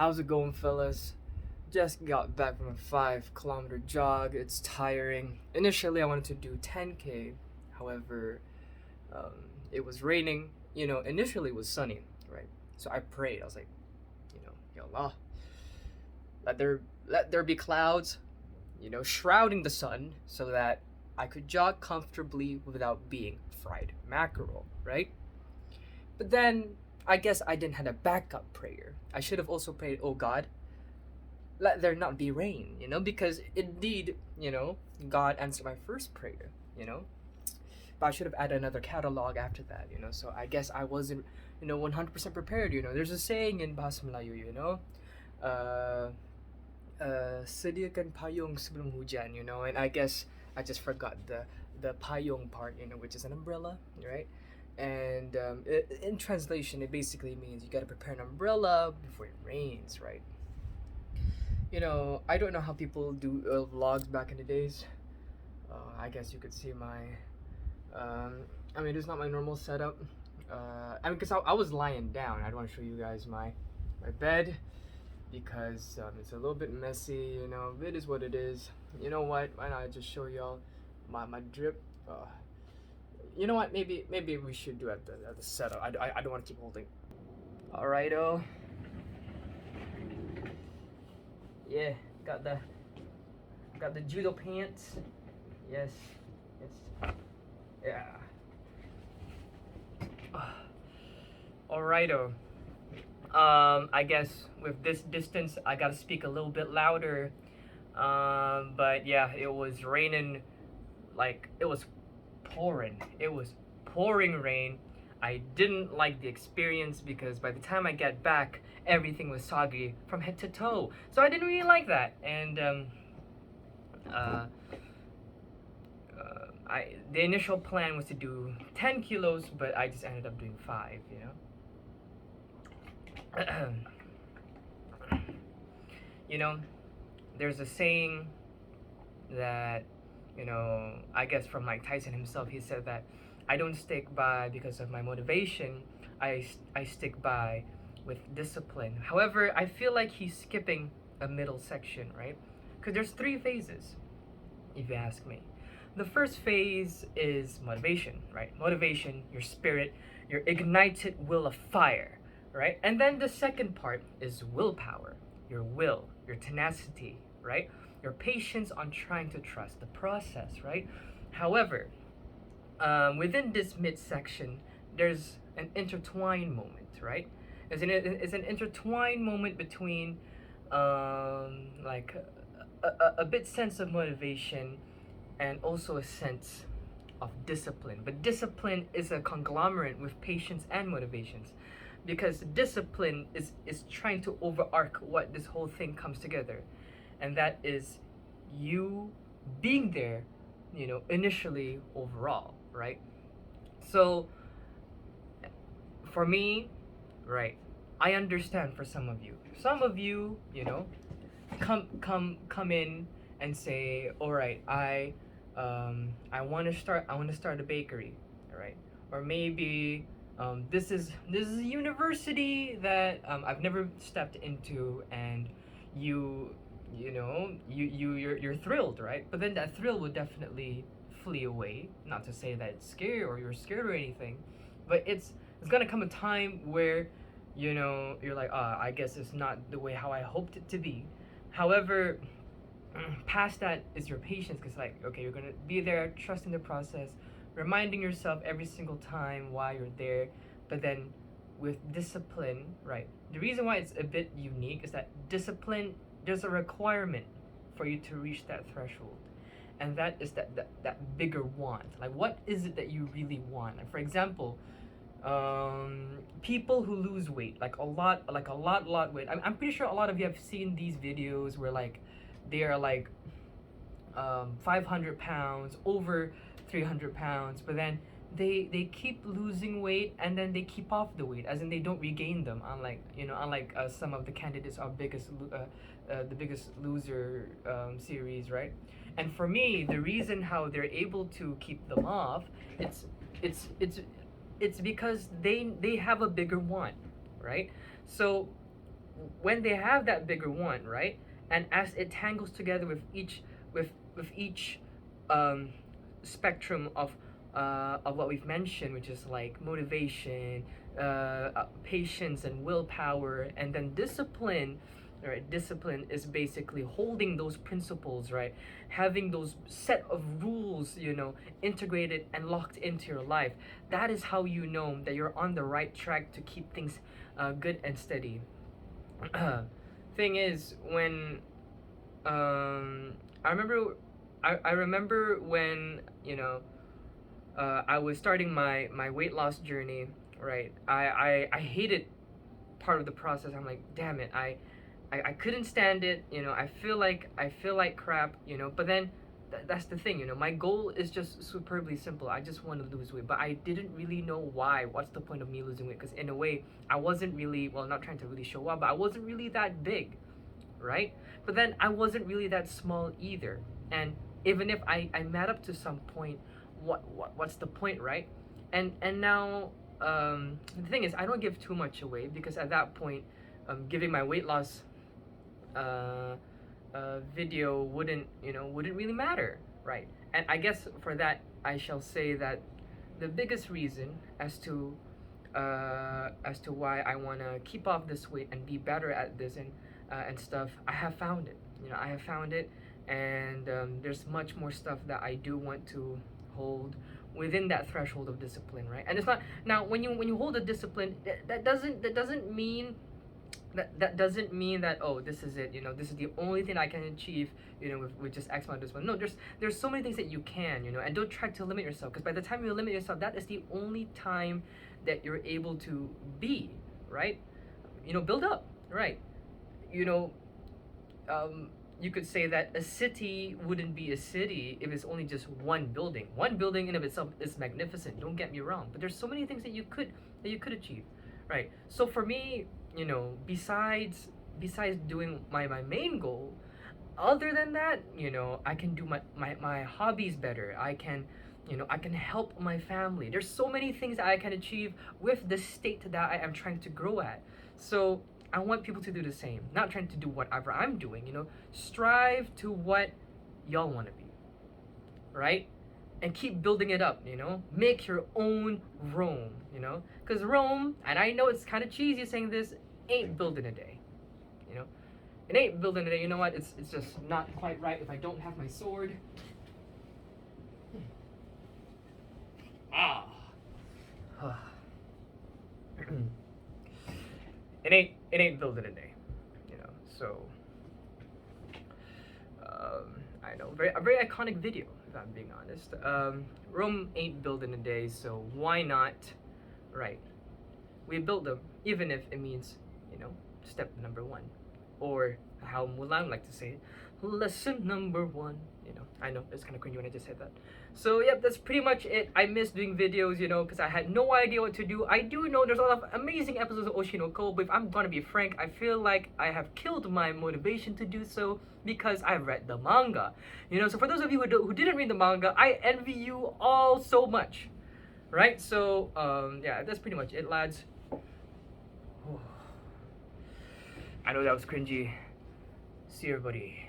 How's it going, fellas? Just got back from a 5 kilometer jog. It's tiring. Initially, I wanted to do 10K. However, it was raining. Initially it was sunny, right? So I prayed. I was like, Ya Allah, let there let there be clouds, shrouding the sun so that I could jog comfortably without being fried mackerel, right? But then I guess I didn't have a backup prayer. I should have also prayed, oh God, let there not be rain, because indeed, God answered my first prayer, you know. But I should have added another catalog after that, So I guess I wasn't, 100% prepared, There's a saying in Bahasa Melayu, uh, sediakan payung sebelum hujan, and I guess I just forgot the payung part, which is an umbrella, right? And in translation, it basically means you gotta prepare an umbrella before it rains, right? I don't know how people do vlogs back in the days. I guess you could see my. I mean, it's not my normal setup. Because I was lying down. I don't want to show you guys my bed because it's a little bit messy. It is what it is. You know what? Why not just show y'all my drip? You know what? Maybe we should do at the setup. I don't want to keep holding. Alrighto. Yeah, got the judo pants. Yes, it's yeah. Alrighto. I guess with this distance, I gotta speak a little bit louder. But yeah, it was raining, like it was pouring. It was pouring rain. I didn't like the experience because by the time I get back, everything was soggy from head to toe. So I didn't really like that. And uh, the initial plan was to do 10 kilos, but I just ended up doing 5. There's a saying that, I guess from Mike Tyson himself, he said that I don't stick by because of my motivation. I stick by with discipline. However, I feel like he's skipping a middle section, right? Because there's 3 phases, if you ask me. The first phase is motivation, right? Motivation, your spirit, your ignited will of fire, right? And then the second part is willpower, your will, your tenacity, right? Your patience on trying to trust the process, right? However, within this midsection, there's an intertwined moment, right? It's an intertwined moment between like a bit sense of motivation and also a sense of discipline. But discipline is a conglomerate with patience and motivations because discipline is trying to overarch what this whole thing comes together. And that is you being there, initially overall, right? So for me, right, I understand for some of you. Some of you, come in and say, all right, I want to start a bakery, all right, or maybe this is a university that I've never stepped into, and you're thrilled, right? But then that thrill would definitely flee away. Not to say that it's scary or you're scared or anything, but it's gonna come a time where you're like, I guess it's not the way how I hoped it to be. However, past that is your patience, because like, okay, you're gonna be there trusting the process, reminding yourself every single time why you're there. But then with discipline, right, the reason why it's a bit unique is that discipline, there's a requirement for you to reach that threshold, and that is that bigger want. Like, what is it that you really want? Like, for example, people who lose weight, like a lot weight. I'm pretty sure a lot of you have seen these videos where like they are like 500 pounds, over 300 pounds, but then they keep losing weight and then they keep off the weight, as in they don't regain them. Unlike some of the candidates of the Biggest Loser series, right? And for me, the reason how they're able to keep them off, it's it's because they have a bigger want, right? So when they have that bigger one, right? And as it tangles together with each um, spectrum of what we've mentioned, which is like motivation, patience, and willpower, and then discipline. Right, discipline is basically holding those principles, right? Having those set of rules, integrated and locked into your life. That is how you know that you're on the right track to keep things good and steady. Thing is, when I remember, I remember when I was starting my weight loss journey. Right, I hated part of the process. I'm like, damn it, I couldn't stand it. I feel like crap. But then that's the thing. My goal is just superbly simple. I just want to lose weight, but I didn't really know why. What's the point of me losing weight? Because in a way, I wasn't really, well, not trying to really show up, but I wasn't really that big, right? But then I wasn't really that small either. And even if I met up to some point, what's the point, right? And now, the thing is, I don't give too much away, because at that point, giving my weight loss uh, video wouldn't really matter, right? And I guess for that, I shall say that the biggest reason as to why I want to keep off this weight and be better at this and stuff, I have found it. I have found it, and there's much more stuff that I do want to hold within that threshold of discipline, right? And it's not, now when you hold a discipline, that doesn't mean that doesn't mean that, oh, this is it, this is the only thing I can achieve, with just X amount of discipline. No, there's so many things that you can, and don't try to limit yourself, because by the time you limit yourself, that is the only time that you're able to be, right? Build up, right? you know you could say that a city wouldn't be a city if it's only just one building. One building in of itself is magnificent, don't get me wrong, but there's so many things that you could achieve, right? So for me, besides doing my main goal, other than that, I can do my hobbies better. I can help my family. There's so many things that I can achieve with the state that I am trying to grow at. So I want people to do the same. Not trying to do whatever I'm doing, strive to what y'all want to be, right? And keep building it up, Make your own Rome, Because Rome, and I know it's kind of cheesy saying this, ain't built in a day, you know? It ain't built in a day. You know what? It's just not quite right if I don't have my sword. Ah. it ain't built in a day, So I know, a very iconic video, if I'm being honest. Rome ain't built in a day, so why not, right? We build them, even if it means, step number one, or how Mulan like to say it, lesson number one. I know it's kind of cringy when I just said that. So yep, that's pretty much it. I miss doing videos, because I had no idea what to do. I do know there's a lot of amazing episodes of Oshinoko, but if I'm gonna be frank, I feel like I have killed my motivation to do so because I've read the manga. So for those of you who didn't read the manga, I envy you all so much, right? So yeah, that's pretty much it, lads. I know that was cringy. See everybody.